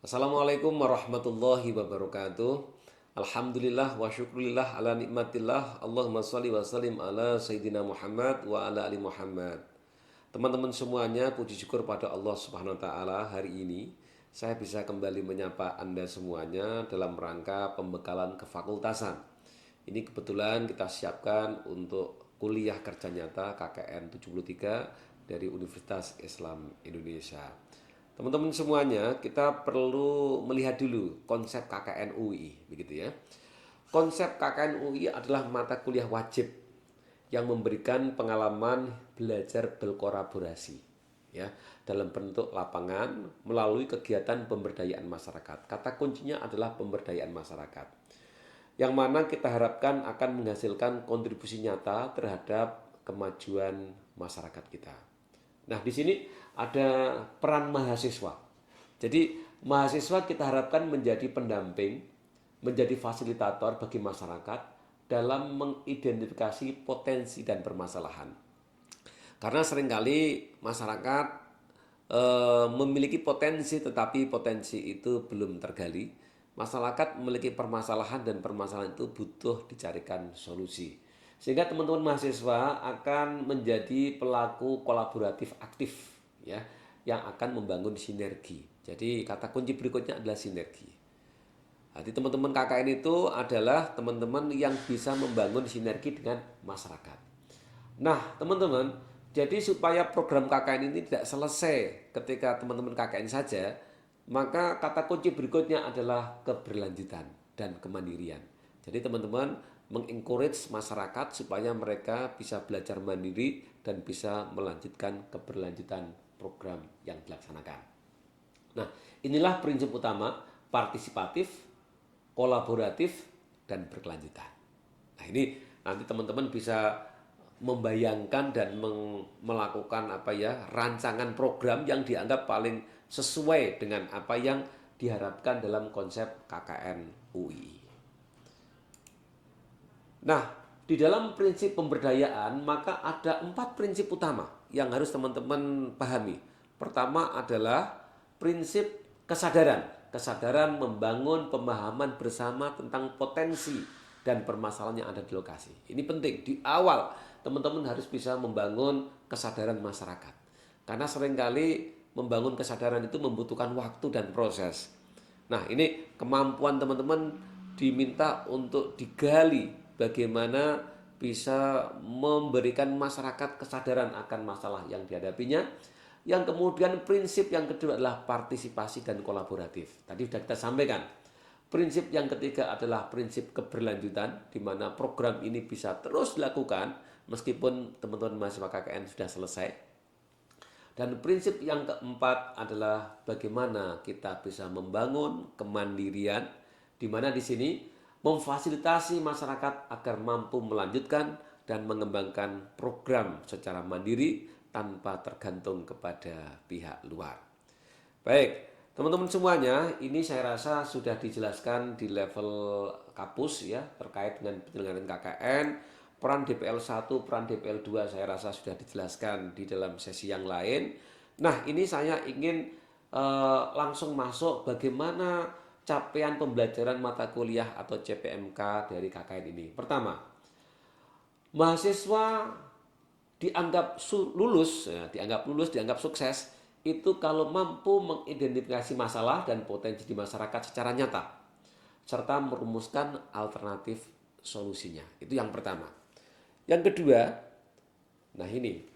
Assalamualaikum warahmatullahi wabarakatuh. Alhamdulillah wa syukurillah ala nikmatillah. Allahumma sholli wa sallim ala Sayyidina Muhammad wa ala ali Muhammad. Teman-teman semuanya, puji syukur pada Allah Subhanahu wa taala, hari ini saya bisa kembali menyapa Anda semuanya dalam rangka pembekalan kefakultasan. Ini kebetulan kita siapkan untuk kuliah kerja nyata KKN 73 dari Universitas Islam Indonesia. Teman-teman semuanya, kita perlu melihat dulu konsep KKN UI, begitu ya. Konsep KKN UI adalah mata kuliah wajib yang memberikan pengalaman belajar berkolaborasi, ya, dalam bentuk lapangan melalui kegiatan pemberdayaan masyarakat. Kata kuncinya adalah pemberdayaan masyarakat, yang mana kita harapkan akan menghasilkan kontribusi nyata terhadap kemajuan masyarakat kita. Nah, di sini ada peran mahasiswa. Jadi, mahasiswa kita harapkan menjadi pendamping, menjadi fasilitator bagi masyarakat dalam mengidentifikasi potensi dan permasalahan. Karena seringkali masyarakat memiliki potensi, tetapi potensi itu belum tergali. Masyarakat memiliki permasalahan dan permasalahan itu butuh dicarikan solusi. Sehingga teman-teman mahasiswa akan menjadi pelaku kolaboratif aktif, ya, yang akan membangun sinergi. Jadi kata kunci berikutnya adalah sinergi. Jadi teman-teman KKN itu adalah teman-teman yang bisa membangun sinergi dengan masyarakat. Nah, teman-teman, jadi supaya program KKN ini tidak selesai ketika teman-teman KKN saja, maka kata kunci berikutnya adalah keberlanjutan dan kemandirian. Jadi teman-teman mengencourage masyarakat supaya mereka bisa belajar mandiri dan bisa melanjutkan keberlanjutan program yang dilaksanakan. Nah, inilah prinsip utama: partisipatif, kolaboratif, dan berkelanjutan. Nah, ini nanti teman-teman bisa membayangkan dan melakukan rancangan program yang dianggap paling sesuai dengan apa yang diharapkan dalam konsep KKN UI. Nah, di dalam prinsip pemberdayaan maka ada 4 prinsip utama yang harus teman-teman pahami. Pertama adalah prinsip kesadaran. Kesadaran membangun pemahaman bersama tentang potensi dan permasalahan yang ada di lokasi. Ini penting. Di awal teman-teman harus bisa membangun kesadaran masyarakat. Karena seringkali membangun kesadaran itu membutuhkan waktu dan proses. Nah, ini kemampuan teman-teman diminta untuk digali bagaimana bisa memberikan masyarakat kesadaran akan masalah yang dihadapinya. Yang kemudian prinsip yang kedua adalah partisipasi dan kolaboratif. Tadi sudah kita sampaikan. Prinsip yang ketiga adalah prinsip keberlanjutan, di mana program ini bisa terus dilakukan meskipun teman-teman mahasiswa KKN sudah selesai. Dan prinsip yang keempat adalah bagaimana kita bisa membangun kemandirian, di mana di sini memfasilitasi masyarakat agar mampu melanjutkan dan mengembangkan program secara mandiri tanpa tergantung kepada pihak luar. Baik, teman-teman semuanya, ini saya rasa sudah dijelaskan di level kampus ya terkait dengan penyelenggaraan KKN, peran DPL 1, peran DPL 2 saya rasa sudah dijelaskan di dalam sesi yang lain. Nah, ini saya ingin langsung masuk bagaimana capaian pembelajaran mata kuliah atau CPMK dari KKN ini. Pertama, mahasiswa dianggap lulus, ya, dianggap sukses itu kalau mampu mengidentifikasi masalah dan potensi di masyarakat secara nyata serta merumuskan alternatif solusinya. Itu yang pertama. Yang kedua, nah ini,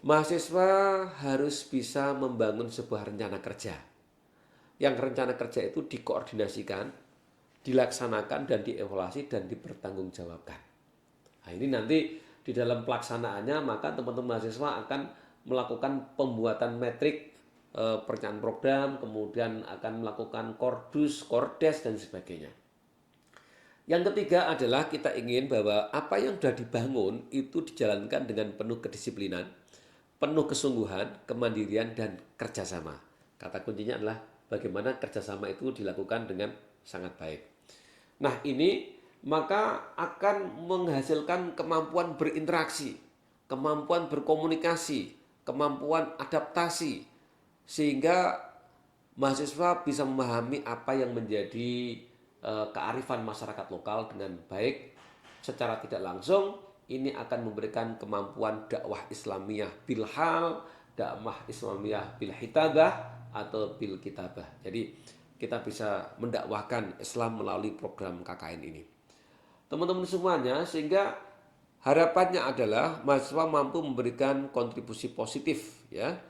mahasiswa harus bisa membangun sebuah rencana kerja. Yang rencana kerja itu dikoordinasikan, dilaksanakan dan dievaluasi dan dipertanggungjawabkan. Nah, ini nanti di dalam pelaksanaannya maka teman-teman mahasiswa akan melakukan pembuatan metrik perencanaan program, kemudian akan melakukan kordus, kordes dan sebagainya. Yang ketiga adalah kita ingin bahwa apa yang sudah dibangun itu dijalankan dengan penuh kedisiplinan, penuh kesungguhan, kemandirian, dan kerjasama. Kata kuncinya adalah bagaimana kerjasama itu dilakukan dengan sangat baik. Nah, ini maka akan menghasilkan kemampuan berinteraksi, kemampuan berkomunikasi, kemampuan adaptasi, sehingga mahasiswa bisa memahami apa yang menjadi kearifan masyarakat lokal dengan baik. Secara tidak langsung ini akan memberikan kemampuan dakwah Islamiyah bil hal, dakwah Islamiyah bil hitabah atau bil kitabah. Jadi kita bisa mendakwahkan Islam melalui program KKN ini. Teman-teman semuanya, sehingga harapannya adalah mahasiswa mampu memberikan kontribusi positif ya,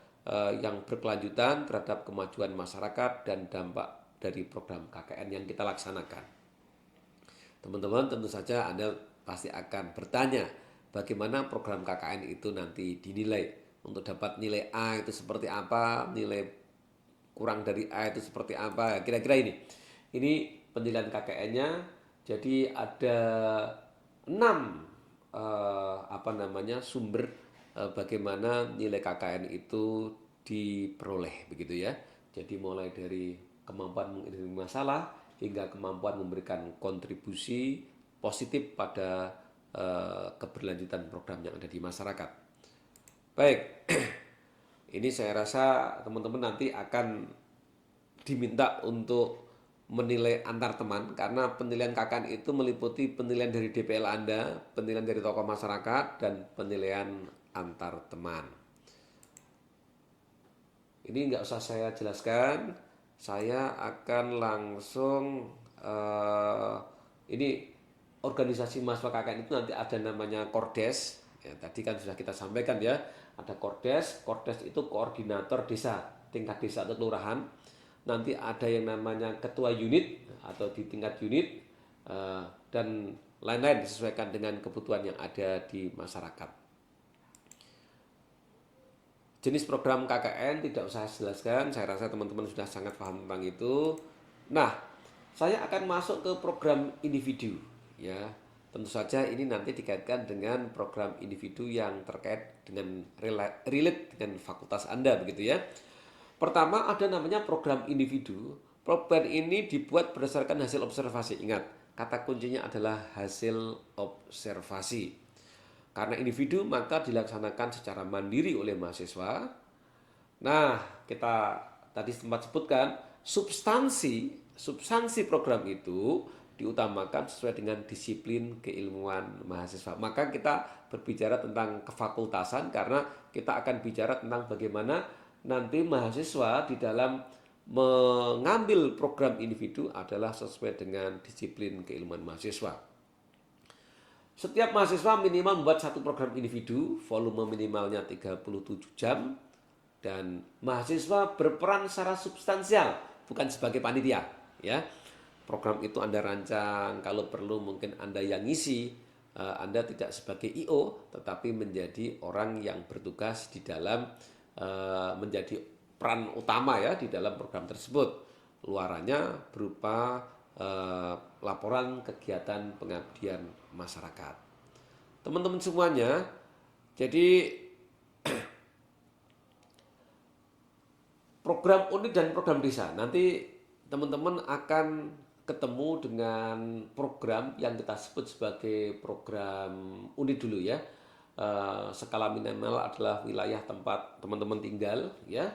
yang berkelanjutan terhadap kemajuan masyarakat dan dampak dari program KKN yang kita laksanakan. Teman-teman tentu saja Anda pasti akan bertanya bagaimana program KKN itu nanti dinilai. Untuk dapat nilai A itu seperti apa, nilai kurang dari A itu seperti apa, kira-kira ini. Ini penilaian KKN-nya. Jadi ada 6 sumber bagaimana nilai KKN itu diperoleh begitu ya. Jadi mulai dari kemampuan menghadapi masalah hingga kemampuan memberikan kontribusi positif pada keberlanjutan program yang ada di masyarakat. Baik, ini saya rasa teman-teman nanti akan diminta untuk menilai antar teman, karena penilaian KKN itu meliputi penilaian dari DPL Anda, penilaian dari tokoh masyarakat, dan penilaian antar teman. Ini nggak usah saya jelaskan, saya akan langsung ini organisasi mahasiswa KKN itu nanti ada namanya Kordes. Ya, tadi kan sudah kita sampaikan ya, ada Kordes. Kordes itu koordinator desa, tingkat desa atau kelurahan. Nanti ada yang namanya ketua unit atau di tingkat unit, dan lain-lain disesuaikan dengan kebutuhan yang ada di masyarakat. Jenis program KKN tidak usah saya jelaskan, saya rasa teman-teman sudah sangat paham tentang itu. Nah, saya akan masuk ke program individu ya. Tentu saja ini nanti dikaitkan dengan program individu yang terkait dengan relate dengan fakultas Anda begitu ya. Pertama ada namanya program individu. Program ini dibuat berdasarkan hasil observasi. Ingat, kata kuncinya adalah hasil observasi. Karena individu maka dilaksanakan secara mandiri oleh mahasiswa. Nah, kita tadi sempat sebutkan substansi program itu diutamakan sesuai dengan disiplin keilmuan mahasiswa. Maka kita berbicara tentang kefakultasan karena kita akan bicara tentang bagaimana nanti mahasiswa di dalam mengambil program individu adalah sesuai dengan disiplin keilmuan mahasiswa. Setiap mahasiswa minimal membuat satu program individu, volume minimalnya 37 jam, dan mahasiswa berperan secara substansial, bukan sebagai panitia. Ya, program itu Anda rancang, kalau perlu mungkin Anda yang ngisi, Anda tidak sebagai IO, tetapi menjadi orang yang bertugas di dalam menjadi peran utama ya di dalam program tersebut. Luarannya berupa laporan kegiatan pengabdian masyarakat. Teman-teman semuanya, jadi program unit dan program desa. Nanti teman-teman akan ketemu dengan program yang kita sebut sebagai program unit dulu ya. Skala minimal adalah wilayah tempat teman-teman tinggal ya.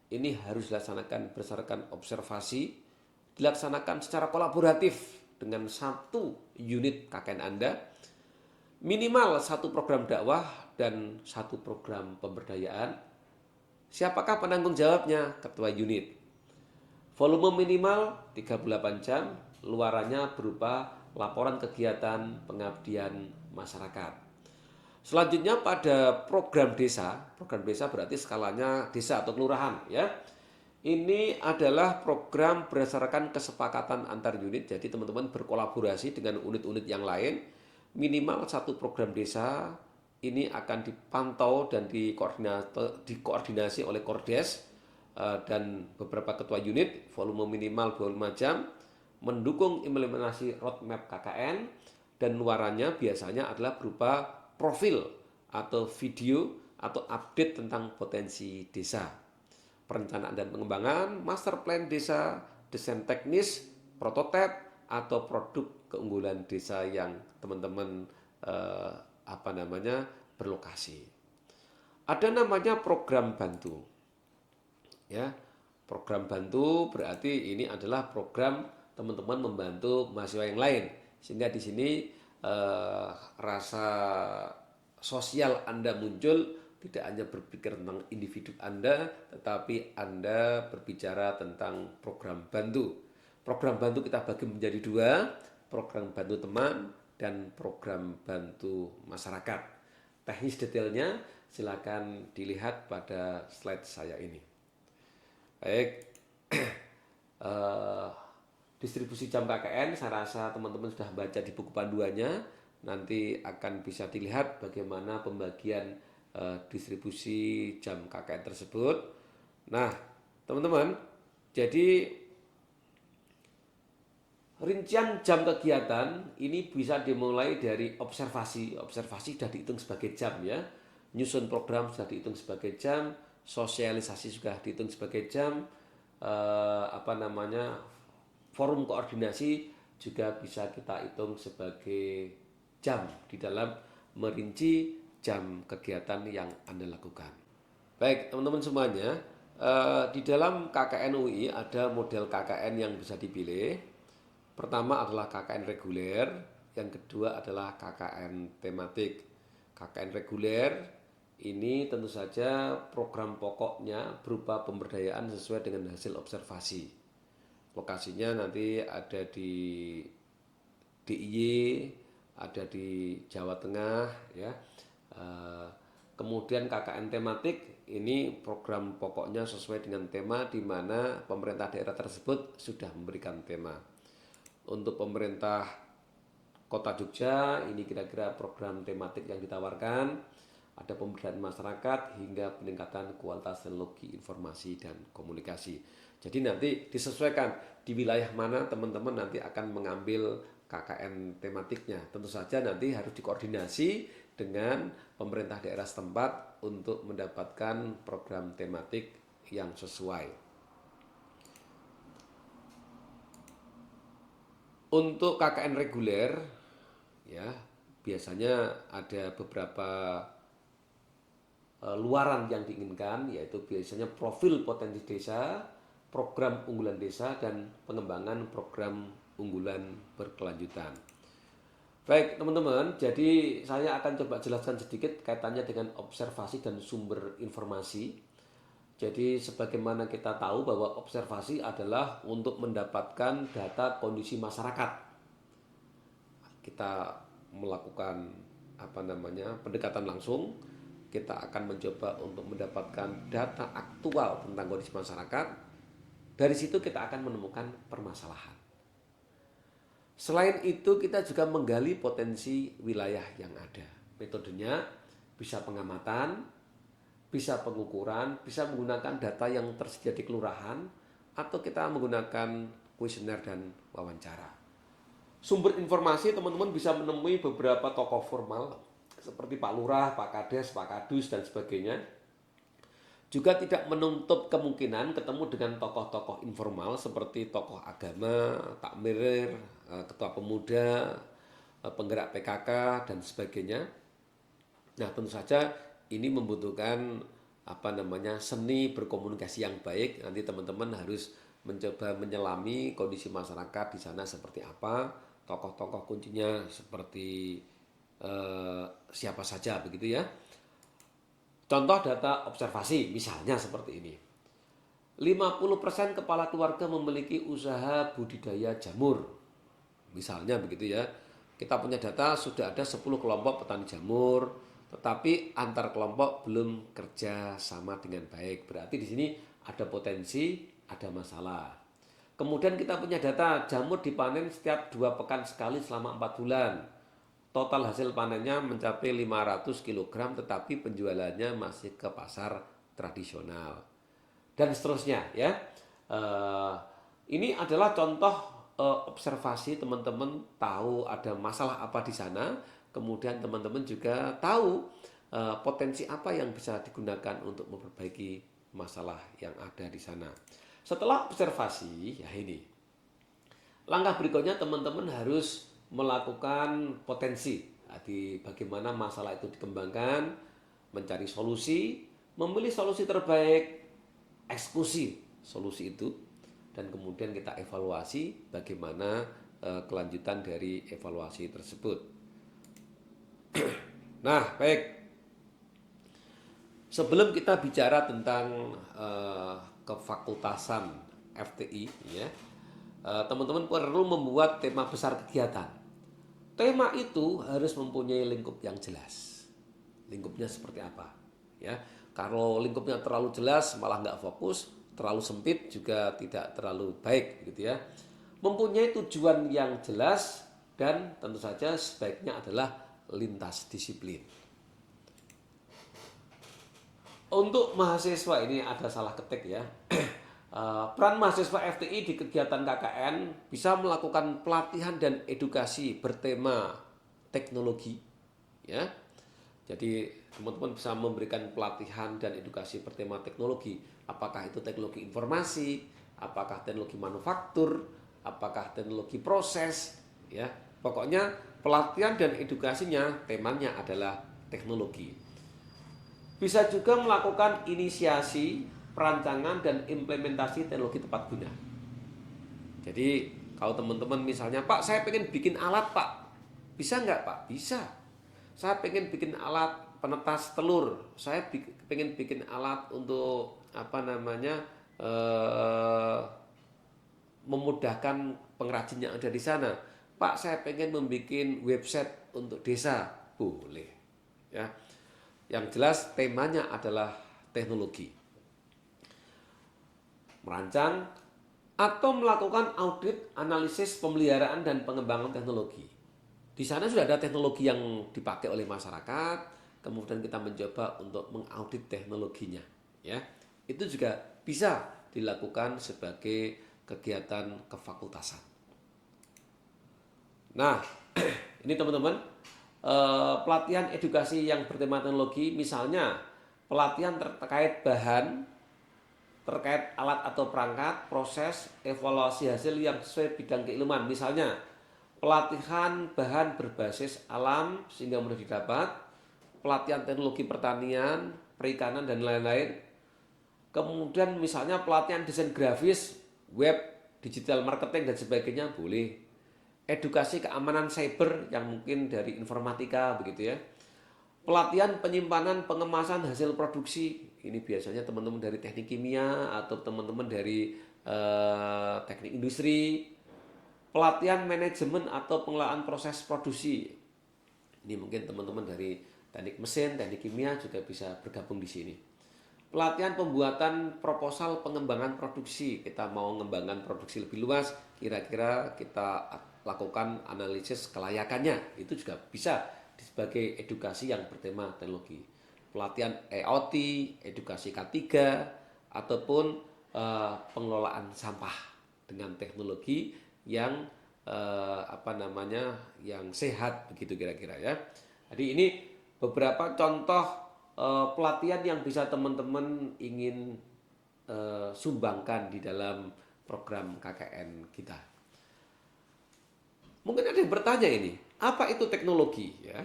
Ini harus dilaksanakan berdasarkan observasi, dilaksanakan secara kolaboratif dengan satu unit KKN Anda, minimal satu program dakwah dan satu program pemberdayaan. Siapakah penanggung jawabnya? Ketua unit. Volume minimal 38 jam, luarannya berupa laporan kegiatan pengabdian masyarakat. Selanjutnya pada program desa berarti skalanya desa atau kelurahan ya. Ini adalah program berdasarkan kesepakatan antar unit. Jadi teman-teman berkolaborasi dengan unit-unit yang lain. Minimal satu program desa ini akan dipantau dan dikoordinasi oleh Kordes dan beberapa ketua unit. Volume minimal 25 jam. Mendukung implementasi roadmap KKN. Dan luarannya biasanya adalah berupa profil atau video atau update tentang potensi desa. Perencanaan dan pengembangan, master plan desa, desain teknis, prototipe atau produk keunggulan desa yang teman-teman berlokasi. Ada namanya program bantu. Ya. Program bantu berarti ini adalah program teman-teman membantu mahasiswa yang lain. Sehingga di sini rasa sosial Anda muncul, tidak hanya berpikir tentang individu Anda, tetapi Anda berbicara tentang program bantu. Program bantu kita bagi menjadi dua, program bantu teman dan program bantu masyarakat. Teknis detailnya silakan dilihat pada slide saya ini. Baik, eh, distribusi jam KKN saya rasa teman-teman sudah baca di buku panduannya. Nanti akan bisa dilihat bagaimana pembagian distribusi jam KKN tersebut. Nah, teman-teman, jadi rincian jam kegiatan ini bisa dimulai dari observasi. Observasi sudah dihitung sebagai jam ya. Nyusun program sudah dihitung sebagai jam, sosialisasi sudah dihitung sebagai jam, forum koordinasi juga bisa kita hitung sebagai jam di dalam merinci jam kegiatan yang Anda lakukan. Baik, teman-teman semuanya, di dalam KKN UI ada model KKN yang bisa dipilih. Pertama adalah KKN reguler, yang kedua adalah KKN tematik. KKN reguler ini tentu saja program pokoknya berupa pemberdayaan sesuai dengan hasil observasi. Lokasinya nanti ada di DIY, ada di Jawa Tengah, ya. Kemudian KKN tematik ini program pokoknya sesuai dengan tema di mana pemerintah daerah tersebut sudah memberikan tema. Untuk pemerintah Kota Jogja ini kira-kira program tematik yang ditawarkan. Ada pemberdayaan masyarakat hingga peningkatan kualitas teknologi informasi dan komunikasi. Jadi nanti disesuaikan di wilayah mana teman-teman nanti akan mengambil KKN tematiknya. Tentu saja nanti harus dikoordinasi dengan pemerintah daerah setempat untuk mendapatkan program tematik yang sesuai. Untuk KKN reguler, ya biasanya ada beberapa luaran yang diinginkan, yaitu biasanya profil potensi desa, program unggulan desa, dan pengembangan program unggulan berkelanjutan. Baik teman-teman, jadi saya akan coba jelaskan sedikit kaitannya dengan observasi dan sumber informasi. Jadi sebagaimana kita tahu bahwa observasi adalah untuk mendapatkan data kondisi masyarakat. Kita melakukan pendekatan langsung. Kita akan mencoba untuk mendapatkan data aktual tentang kondisi masyarakat. Dari situ kita akan menemukan permasalahan. Selain itu kita juga menggali potensi wilayah yang ada. Metodenya bisa pengamatan, bisa pengukuran, bisa menggunakan data yang tersedia di kelurahan, atau kita menggunakan kuesioner dan wawancara. Sumber informasi teman-teman bisa menemui beberapa tokoh formal seperti Pak Lurah, Pak Kades, Pak Kadus, dan sebagainya. Juga tidak menutup kemungkinan ketemu dengan tokoh-tokoh informal seperti tokoh agama, takmir, ketua pemuda, penggerak PKK, dan sebagainya. Nah, tentu saja ini membutuhkan seni berkomunikasi yang baik. Nanti teman-teman harus mencoba menyelami kondisi masyarakat di sana seperti apa, tokoh-tokoh kuncinya seperti siapa saja begitu ya. Contoh data observasi misalnya seperti ini. 50% kepala keluarga memiliki usaha budidaya jamur. Misalnya begitu ya. Kita punya data sudah ada 10 kelompok petani jamur, tetapi antar kelompok belum kerja sama dengan baik. Berarti di sini ada potensi, ada masalah. Kemudian kita punya data jamur dipanen setiap 2 pekan sekali selama 4 bulan. Total hasil panennya mencapai 500 kg, tetapi penjualannya masih ke pasar tradisional. Dan seterusnya ya. Ini adalah contoh observasi, teman-teman tahu ada masalah apa di sana. Kemudian teman-teman juga tahu potensi apa yang bisa digunakan untuk memperbaiki masalah yang ada di sana. Setelah observasi, ya ini. Langkah berikutnya teman-teman harus melakukan potensi. Jadi bagaimana masalah itu dikembangkan, mencari solusi, memilih solusi terbaik, eksekusi solusi itu dan kemudian kita evaluasi bagaimana kelanjutan dari evaluasi tersebut. Nah, baik. Sebelum kita bicara tentang kefakultasan FTI, ya, teman-teman perlu membuat tema besar kegiatan. Tema itu harus mempunyai lingkup yang jelas. Lingkupnya seperti apa? Ya, kalau lingkupnya terlalu jelas malah nggak fokus, terlalu sempit juga tidak terlalu baik, gitu ya. Mempunyai tujuan yang jelas dan tentu saja sebaiknya adalah lintas disiplin. Untuk mahasiswa ini ada salah ketik ya. Peran mahasiswa FTI di kegiatan KKN bisa melakukan pelatihan dan edukasi bertema teknologi, ya. Jadi teman-teman bisa memberikan pelatihan dan edukasi bertema teknologi. Apakah itu teknologi informasi, apakah teknologi manufaktur, apakah teknologi proses, ya. Pokoknya pelatihan dan edukasinya temanya adalah teknologi. Bisa juga melakukan inisiasi, perancangan, dan implementasi teknologi tepat guna. Jadi kalau teman-teman misalnya, Pak saya pengen bikin alat Pak, bisa nggak Pak? Bisa. Saya pengen bikin alat penetas telur, saya pengen bikin alat untuk memudahkan pengrajin yang ada di sana. Pak saya pengen membuat website untuk desa, boleh. Ya. Yang jelas temanya adalah teknologi. Merancang atau melakukan audit, analisis, pemeliharaan dan pengembangan teknologi. Di sana sudah ada teknologi yang dipakai oleh masyarakat, kemudian kita mencoba untuk mengaudit teknologinya, ya. Itu juga bisa dilakukan sebagai kegiatan kefakultasan. Nah, ini teman-teman, pelatihan edukasi yang bertema teknologi, misalnya pelatihan terkait bahan, terkait alat atau perangkat, proses, evaluasi hasil yang sesuai bidang keilmuan. Misalnya pelatihan bahan berbasis alam sehingga mudah didapat, pelatihan teknologi pertanian, perikanan dan lain-lain. Kemudian misalnya pelatihan desain grafis, web, digital marketing dan sebagainya boleh. Edukasi keamanan cyber yang mungkin dari informatika begitu ya. Pelatihan penyimpanan pengemasan hasil produksi, ini biasanya teman-teman dari teknik kimia atau teman-teman dari teknik industri. Pelatihan manajemen atau pengelolaan proses produksi, ini mungkin teman-teman dari teknik mesin, teknik kimia juga bisa bergabung di sini. Pelatihan pembuatan proposal pengembangan produksi, kita mau mengembangkan produksi lebih luas, kira-kira kita lakukan analisis kelayakannya, itu juga bisa sebagai edukasi yang bertema teknologi. Pelatihan IoT, edukasi K3, ataupun pengelolaan sampah dengan teknologi yang yang sehat begitu kira-kira ya. Jadi ini beberapa contoh pelatihan yang bisa teman-teman ingin sumbangkan di dalam program KKN kita. Mungkin ada yang bertanya ini, apa itu teknologi? Ya.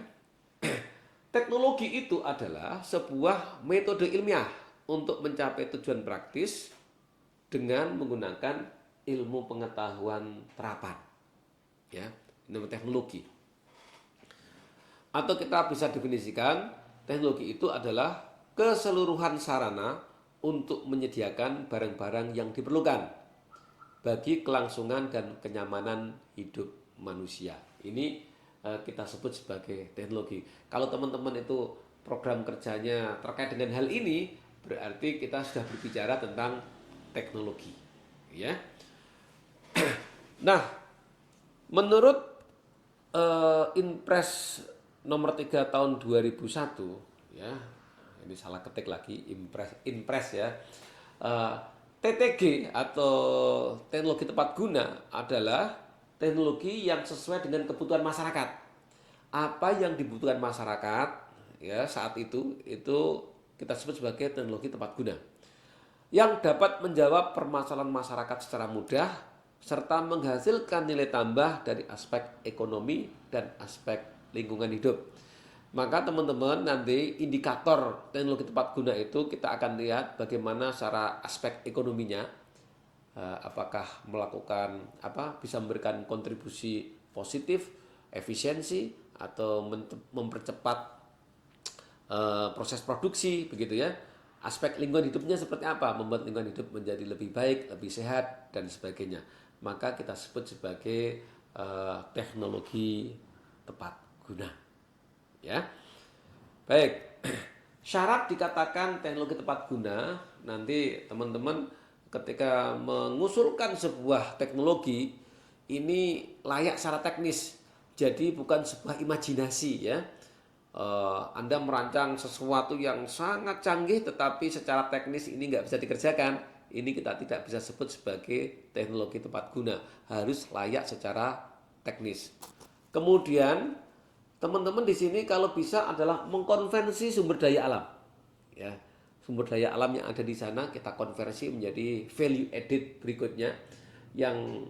Teknologi itu adalah sebuah metode ilmiah untuk mencapai tujuan praktis dengan menggunakan ilmu pengetahuan terapan. Ya, ini teknologi. Atau kita bisa definisikan, teknologi itu adalah keseluruhan sarana untuk menyediakan barang-barang yang diperlukan bagi kelangsungan dan kenyamanan hidup manusia. Ini kita sebut sebagai teknologi. Kalau teman-teman itu program kerjanya terkait dengan hal ini, berarti kita sudah berbicara tentang teknologi. Ya. Nah, menurut Inpres nomor 3 tahun 2001, ya, ini salah ketik lagi, Inpres ya. TTG atau teknologi tepat guna adalah teknologi yang sesuai dengan kebutuhan masyarakat. Apa yang dibutuhkan masyarakat ya saat itu kita sebut sebagai teknologi tepat guna. Yang dapat menjawab permasalahan masyarakat secara mudah serta menghasilkan nilai tambah dari aspek ekonomi dan aspek lingkungan hidup. Maka teman-teman nanti indikator teknologi tepat guna itu kita akan lihat bagaimana secara aspek ekonominya. apakah melakukan bisa memberikan kontribusi positif, efisiensi atau mempercepat proses produksi begitu ya. Aspek lingkungan hidupnya seperti apa? Membuat lingkungan hidup menjadi lebih baik, lebih sehat dan sebagainya. Maka kita sebut sebagai teknologi tepat guna. Ya. Baik. Syarat dikatakan teknologi tepat guna, nanti teman-teman ketika mengusulkan sebuah teknologi ini layak secara teknis. Jadi bukan sebuah imajinasi ya. Anda merancang sesuatu yang sangat canggih tetapi secara teknis ini nggak bisa dikerjakan. Ini kita tidak bisa sebut sebagai teknologi tepat guna. Harus layak secara teknis. Kemudian teman-teman di sini kalau bisa adalah mengkonversi sumber daya alam. Ya, sumber daya alam yang ada di sana kita konversi menjadi value added berikutnya yang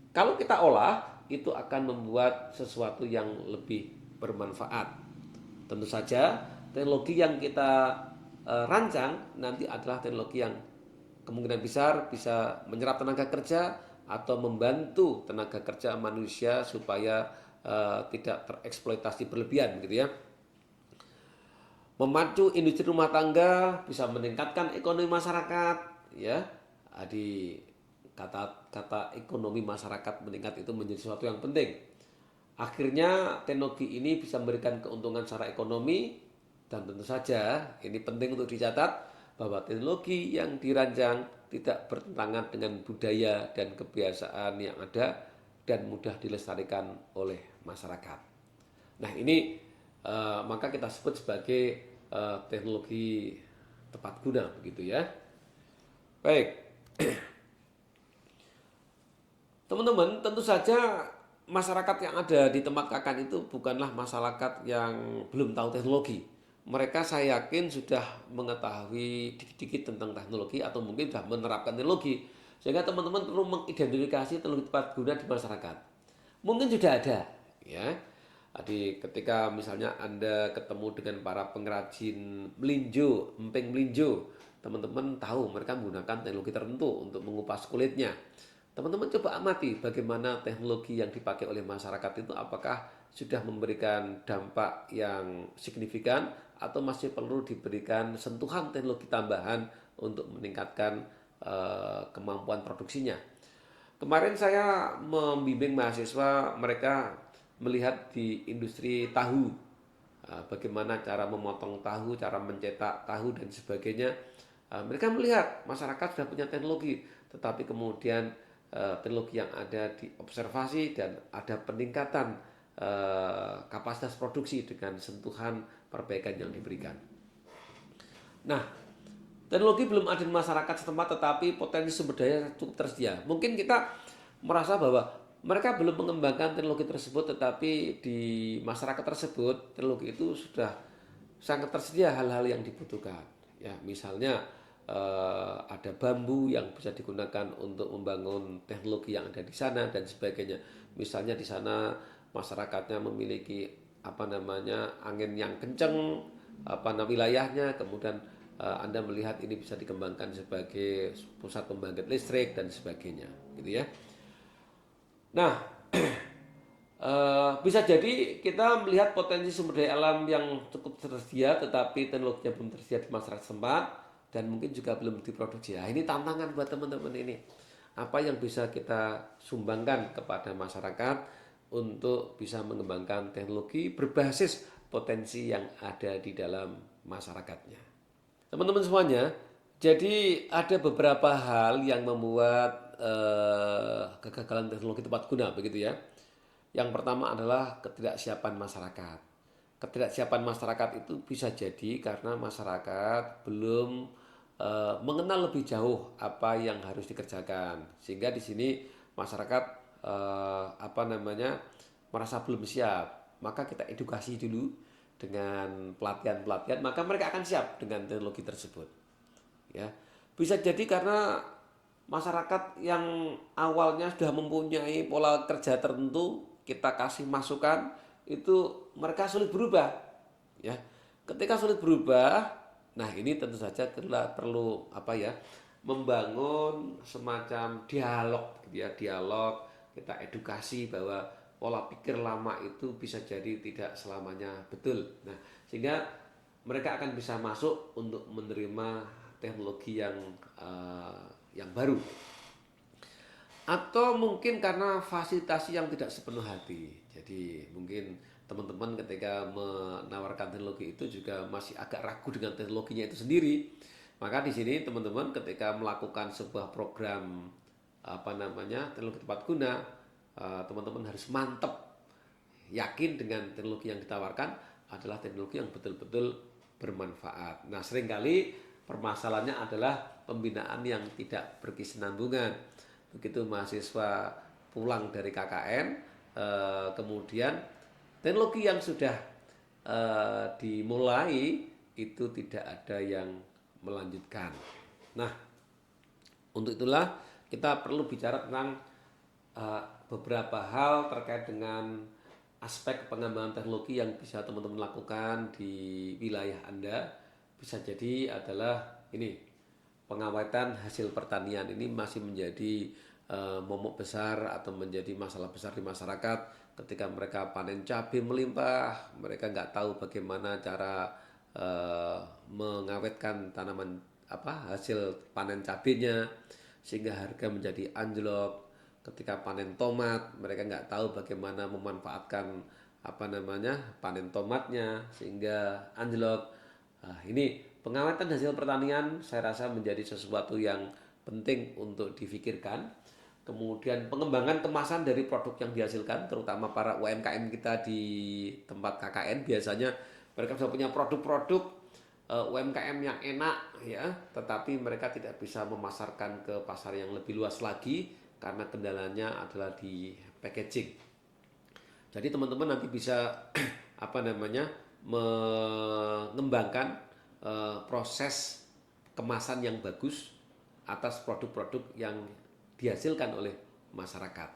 kalau kita olah itu akan membuat sesuatu yang lebih bermanfaat. Tentu saja teknologi yang kita rancang nanti adalah teknologi yang kemungkinan besar bisa menyerap tenaga kerja atau membantu tenaga kerja manusia supaya tidak tereksploitasi berlebihan gitu ya. Memacu industri rumah tangga, bisa meningkatkan ekonomi masyarakat ya. Di kata ekonomi masyarakat meningkat itu menjadi sesuatu yang penting. Akhirnya teknologi ini bisa memberikan keuntungan secara ekonomi dan tentu saja ini penting untuk dicatat bahwa teknologi yang dirancang tidak bertentangan dengan budaya dan kebiasaan yang ada dan mudah dilestarikan oleh masyarakat. Nah ini maka kita sebut sebagai teknologi tepat guna begitu ya. Baik, teman-teman tentu saja masyarakat yang ada di tempat Kakan itu bukanlah masyarakat yang belum tahu teknologi. Mereka saya yakin sudah mengetahui dikit-dikit tentang teknologi atau mungkin sudah menerapkan teknologi. Sehingga teman-teman perlu mengidentifikasi teknologi tepat guna di masyarakat. Mungkin sudah ada, ya. Jadi ketika misalnya Anda ketemu dengan para pengrajin melinjo, emping melinjo, teman-teman tahu mereka menggunakan teknologi tertentu untuk mengupas kulitnya. Teman-teman coba amati bagaimana teknologi yang dipakai oleh masyarakat itu apakah sudah memberikan dampak yang signifikan atau masih perlu diberikan sentuhan teknologi tambahan untuk meningkatkan kemampuan produksinya. Kemarin saya membimbing mahasiswa mereka melihat di industri tahu bagaimana cara memotong tahu, cara mencetak tahu dan sebagainya. Mereka melihat masyarakat sudah punya teknologi, tetapi kemudian teknologi yang ada diobservasi dan ada peningkatan kapasitas produksi dengan sentuhan perbaikan yang diberikan. Nah, teknologi belum ada di masyarakat setempat tetapi potensi sumber daya cukup tersedia. Mungkin kita merasa bahwa mereka belum mengembangkan teknologi tersebut tetapi di masyarakat tersebut teknologi itu sudah sangat tersedia hal-hal yang dibutuhkan. Ya, misalnya ada bambu yang bisa digunakan untuk membangun teknologi yang ada di sana dan sebagainya. Misalnya di sana masyarakatnya memiliki angin yang kencang wilayahnya, kemudian Anda melihat ini bisa dikembangkan sebagai pusat pembangkit listrik dan sebagainya, gitu ya. Nah, bisa jadi kita melihat potensi sumber daya alam yang cukup tersedia tetapi teknologinya belum tersedia di masyarakat setempat dan mungkin juga belum diproduksi. Nah, ini tantangan buat teman-teman ini. Apa yang bisa kita sumbangkan kepada masyarakat untuk bisa mengembangkan teknologi berbasis potensi yang ada di dalam masyarakatnya. Teman-teman semuanya, jadi ada beberapa hal yang membuat kegagalan teknologi tepat guna begitu ya. Yang pertama adalah ketidaksiapan masyarakat. Ketidaksiapan masyarakat itu bisa jadi karena masyarakat belum mengenal lebih jauh apa yang harus dikerjakan, sehingga di sini masyarakat merasa belum siap. Maka kita edukasi dulu dengan pelatihan-pelatihan, maka mereka akan siap dengan teknologi tersebut. Ya, bisa jadi karena masyarakat yang awalnya sudah mempunyai pola kerja tertentu, kita kasih masukan itu mereka sulit berubah. Ya, ketika sulit berubah, nah ini tentu saja perlu membangun semacam dialog, gitu ya, dialog, kita edukasi bahwa pola pikir lama itu bisa jadi tidak selamanya betul. Nah, sehingga mereka akan bisa masuk untuk menerima teknologi yang baru. Atau mungkin karena fasilitasi yang tidak sepenuh hati. Jadi mungkin teman-teman ketika menawarkan teknologi itu juga masih agak ragu dengan teknologinya itu sendiri. Maka di sini teman-teman ketika melakukan sebuah program teknologi tepat guna, teman-teman harus mantap yakin dengan teknologi yang ditawarkan adalah teknologi yang betul-betul bermanfaat. Nah, seringkali permasalahannya adalah pembinaan yang tidak berkesinambungan. Begitu mahasiswa pulang dari KKN, kemudian teknologi yang sudah dimulai itu tidak ada yang melanjutkan. Nah, untuk itulah kita perlu bicara tentang beberapa hal terkait dengan aspek pengembangan teknologi yang bisa teman-teman lakukan di wilayah Anda. Bisa jadi adalah ini, pengawetan hasil pertanian ini masih menjadi momok besar atau menjadi masalah besar di masyarakat. Ketika mereka panen cabai melimpah, mereka nggak tahu bagaimana cara mengawetkan tanaman hasil panen cabainya sehingga harga menjadi anjlok. Ketika panen tomat, mereka nggak tahu bagaimana memanfaatkan panen tomatnya sehingga anjlok. Nah, ini pengawetan hasil pertanian saya rasa menjadi sesuatu yang penting untuk difikirkan. Kemudian pengembangan kemasan dari produk yang dihasilkan, terutama para UMKM kita di tempat KKN, biasanya mereka sudah punya produk-produk UMKM yang enak ya, tetapi mereka tidak bisa memasarkan ke pasar yang lebih luas lagi karena kendalanya adalah di packaging. Jadi teman-teman nanti bisa mengembangkan proses kemasan yang bagus atas produk-produk yang dihasilkan oleh masyarakat.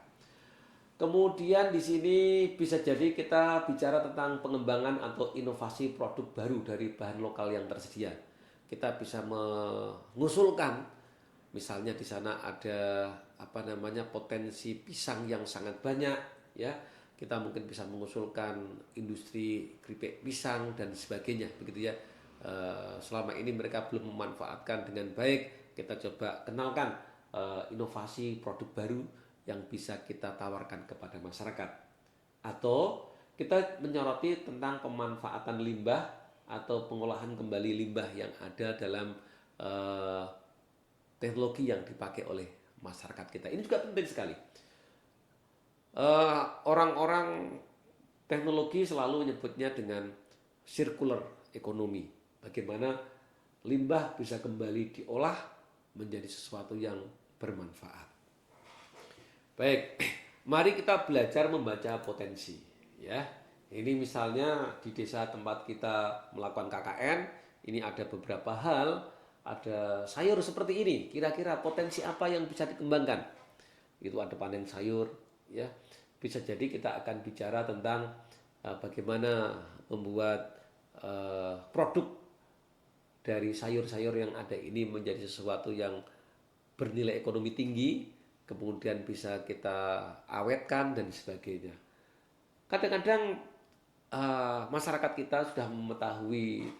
Kemudian di sini bisa jadi kita bicara tentang pengembangan atau inovasi produk baru dari bahan lokal yang tersedia. Kita bisa mengusulkan, misalnya di sana ada potensi pisang yang sangat banyak, ya. Kita mungkin bisa mengusulkan industri keripik pisang dan sebagainya, begitu ya. Selama ini mereka belum memanfaatkan dengan baik, kita coba kenalkan inovasi produk baru yang bisa kita tawarkan kepada masyarakat. Atau kita menyoroti tentang pemanfaatan limbah atau pengolahan kembali limbah yang ada dalam teknologi yang dipakai oleh masyarakat kita. Ini juga penting sekali. Orang-orang teknologi selalu menyebutnya dengan circular economy. Bagaimana limbah bisa kembali diolah menjadi sesuatu yang bermanfaat. Baik, mari kita belajar membaca potensi. Ya, ini misalnya di desa tempat kita melakukan KKN, ini ada beberapa hal, ada sayur seperti ini. Kira-kira potensi apa yang bisa dikembangkan? Itu ada panen sayur, ya. Bisa jadi kita akan bicara tentang bagaimana membuat produk dari sayur-sayur yang ada ini menjadi sesuatu yang bernilai ekonomi tinggi, kemudian bisa kita awetkan dan sebagainya. Kadang-kadang masyarakat kita sudah mengetahui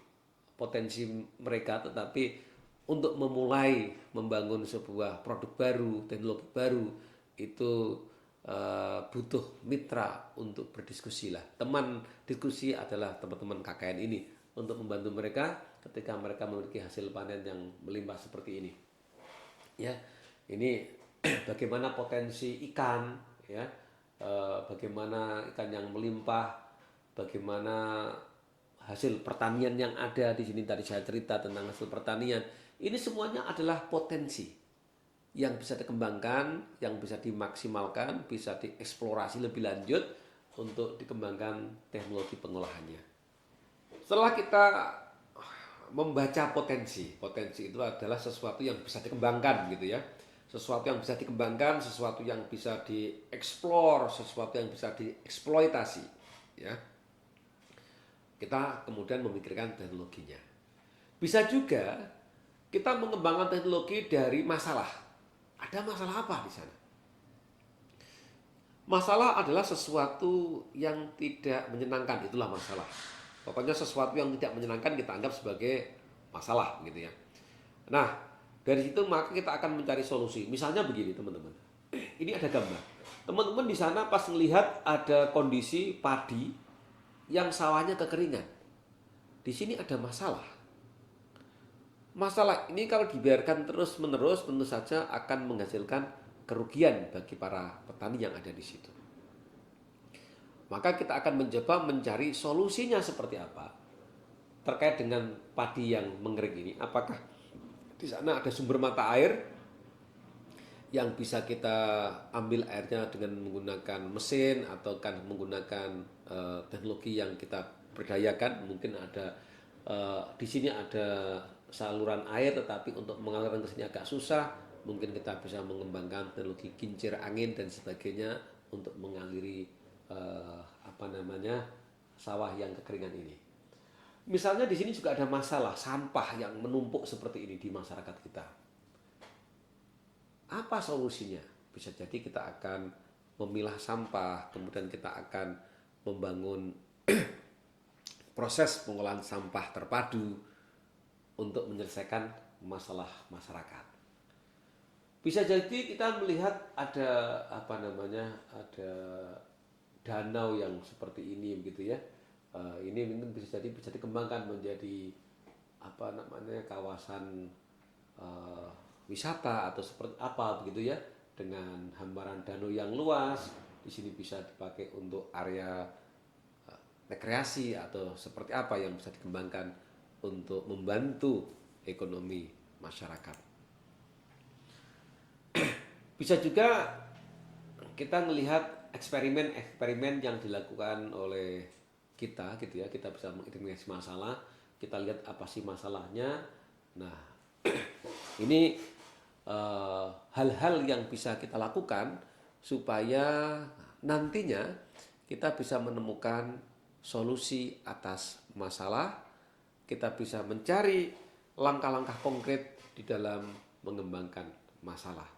potensi mereka, tetapi untuk memulai membangun sebuah produk baru, teknologi baru, itu butuh mitra untuk berdiskusi lah. Teman diskusi adalah teman-teman KKN ini untuk membantu mereka ketika mereka memiliki hasil panen yang melimpah seperti ini. Ya, ini bagaimana potensi ikan, ya, bagaimana ikan yang melimpah, bagaimana hasil pertanian yang ada di sini. Tadi saya cerita tentang hasil pertanian. Ini semuanya adalah potensi yang bisa dikembangkan, yang bisa dimaksimalkan, bisa dieksplorasi lebih lanjut untuk dikembangkan teknologi pengolahannya. Setelah kita membaca potensi itu adalah sesuatu yang bisa dikembangkan gitu ya. Sesuatu yang bisa dikembangkan, sesuatu yang bisa dieksplor, sesuatu yang bisa dieksploitasi, ya. Kita kemudian memikirkan teknologinya. Bisa juga kita mengembangkan teknologi dari masalah. Ada masalah apa di sana? Masalah adalah sesuatu yang tidak menyenangkan, itulah masalah. Pokoknya sesuatu yang tidak menyenangkan kita anggap sebagai masalah gitu ya. Nah, dari situ maka kita akan mencari solusi. Misalnya begini teman-teman. Ini ada gambar. Teman-teman di sana pas melihat ada kondisi padi yang sawahnya kekeringan. Di sini ada masalah. Masalah ini kalau dibiarkan terus-menerus tentu saja akan menghasilkan kerugian bagi para petani yang ada di situ. Maka kita akan mencoba mencari solusinya seperti apa terkait dengan padi yang mengering ini. Apakah di sana ada sumber mata air yang bisa kita ambil airnya dengan menggunakan mesin atau kan menggunakan teknologi yang kita berdayakan. Mungkin ada di sini ada saluran air, tetapi untuk mengalirkan ke sini agak susah. Mungkin kita bisa mengembangkan teknologi kincir angin dan sebagainya untuk mengaliri sawah yang kekeringan ini. Misalnya di sini juga ada masalah sampah yang menumpuk seperti ini di masyarakat kita. Apa solusinya? Bisa jadi kita akan memilah sampah, kemudian kita akan membangun proses pengolahan sampah terpadu untuk menyelesaikan masalah masyarakat. Bisa jadi kita melihat ada ada danau yang seperti ini begitu ya. Ini mungkin bisa dikembangkan menjadi kawasan wisata atau seperti apa begitu ya, dengan hamparan danau yang luas. Di sini bisa dipakai untuk area rekreasi atau seperti apa yang bisa dikembangkan untuk membantu ekonomi masyarakat. Bisa juga kita melihat eksperimen-eksperimen yang dilakukan oleh kita gitu ya. Kita bisa mengidentifikasi masalah, kita lihat apa sih masalahnya. Nah, ini hal-hal yang bisa kita lakukan supaya nantinya kita bisa menemukan solusi atas masalah, kita bisa mencari langkah-langkah konkret di dalam mengembangkan masalah.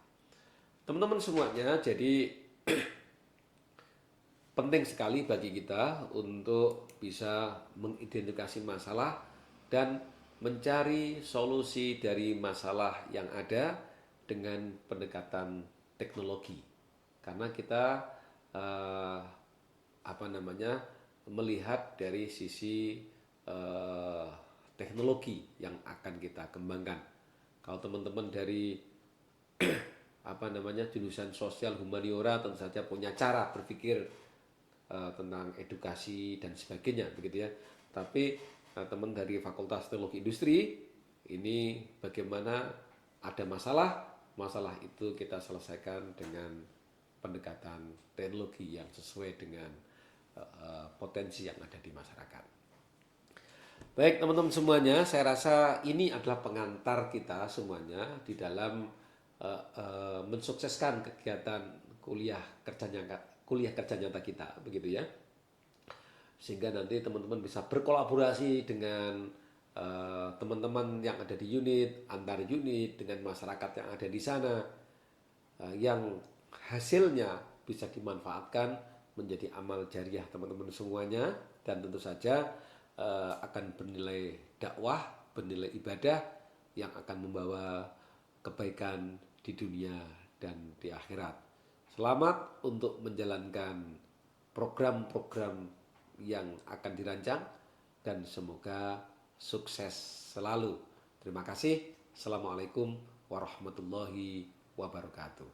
Teman-teman semuanya, jadi penting sekali bagi kita untuk bisa mengidentifikasi masalah dan mencari solusi dari masalah yang ada dengan pendekatan teknologi. Karena kita melihat dari sisi teknologi yang akan kita kembangkan. Kalau teman-teman dari jurusan sosial humaniora tentu saja punya cara berpikir tentang edukasi dan sebagainya begitu ya. Tapi teman dari Fakultas Teknologi Industri ini bagaimana ada masalah itu kita selesaikan dengan pendekatan teknologi yang sesuai dengan potensi yang ada di masyarakat. Baik teman-teman semuanya, saya rasa ini adalah pengantar kita semuanya di dalam mensukseskan kegiatan kuliah kerja nyata kita begitu ya, sehingga nanti teman-teman bisa berkolaborasi dengan teman-teman yang ada di unit, antar unit, dengan masyarakat yang ada di sana, yang hasilnya bisa dimanfaatkan menjadi amal jariah teman-teman semuanya, dan tentu saja akan bernilai dakwah, bernilai ibadah yang akan membawa kebaikan di dunia dan di akhirat. Selamat untuk menjalankan program-program yang akan dirancang dan semoga sukses selalu. Terima kasih. Assalamualaikum warahmatullahi wabarakatuh.